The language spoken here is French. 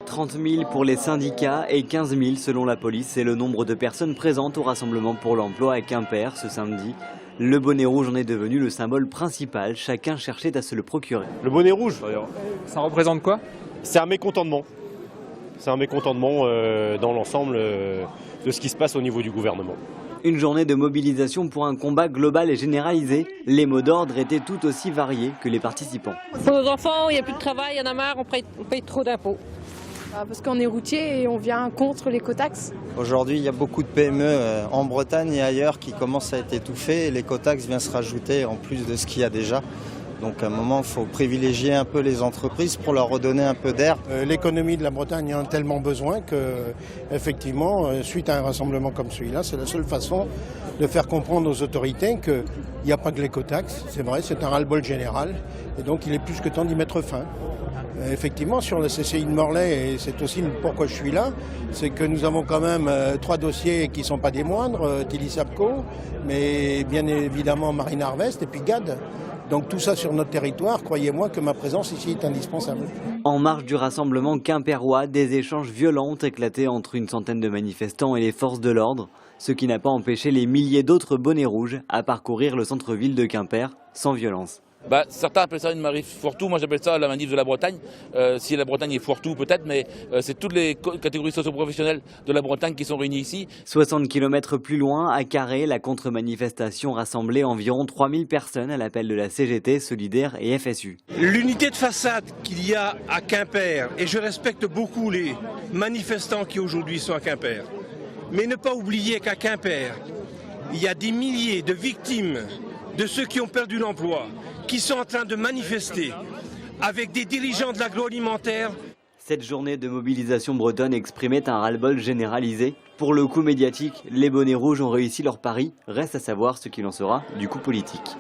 30 000 pour les syndicats et 15 000 selon la police. C'est le nombre de personnes présentes au Rassemblement pour l'emploi à Quimper ce samedi. Le bonnet rouge en est devenu le symbole principal. Chacun cherchait à se le procurer. Le bonnet rouge, ça représente quoi? c'est un mécontentement. C'est un mécontentement dans l'ensemble de ce qui se passe au niveau du gouvernement. Une journée de mobilisation pour un combat global et généralisé. Les mots d'ordre étaient tout aussi variés que les participants. Pour nos enfants, il n'y a plus de travail, il y en a marre, on paye trop d'impôts. Parce qu'on est routier et on vient contre l'écotaxe. Aujourd'hui, il y a beaucoup de PME en Bretagne et ailleurs qui commencent à être étouffées et l'écotaxe vient se rajouter en plus de ce qu'il y a déjà. Donc à un moment, il faut privilégier un peu les entreprises pour leur redonner un peu d'air. L'économie de la Bretagne en a tellement besoin que, effectivement, suite à un rassemblement comme celui-là, c'est la seule façon de faire comprendre aux autorités qu'il n'y a pas que l'écotaxe. C'est vrai, c'est un ras-le-bol général et donc il est plus que temps d'y mettre fin. Effectivement, sur la CCI de Morlaix, et c'est aussi pourquoi je suis là, c'est que nous avons quand même 3 dossiers qui ne sont pas des moindres, Tilly-Sapco, mais bien évidemment Marine Harvest et puis GAD. Donc tout ça sur notre territoire, croyez-moi que ma présence ici est indispensable. En marge du rassemblement quimpérois, des échanges violents ont éclaté entre une centaine de manifestants et les forces de l'ordre, ce qui n'a pas empêché les milliers d'autres bonnets rouges à parcourir le centre-ville de Quimper sans violence. Certains appellent ça une manif fourre-tout, moi j'appelle ça la manif de la Bretagne. Si la Bretagne est fourre-tout peut-être, mais c'est toutes les catégories socio-professionnelles de la Bretagne qui sont réunies ici. 60 km plus loin, à Carré, la contre-manifestation rassemblait environ 3000 personnes à l'appel de la CGT, Solidaire et FSU. L'unité de façade qu'il y a à Quimper, et je respecte beaucoup les manifestants qui aujourd'hui sont à Quimper, mais ne pas oublier qu'à Quimper, il y a des milliers de victimes de ceux qui ont perdu l'emploi, qui sont en train de manifester avec des dirigeants de l'agroalimentaire. Cette journée de mobilisation bretonne exprimait un ras-le-bol généralisé. Pour le coup médiatique, les bonnets rouges ont réussi leur pari. Reste à savoir ce qu'il en sera du coup politique.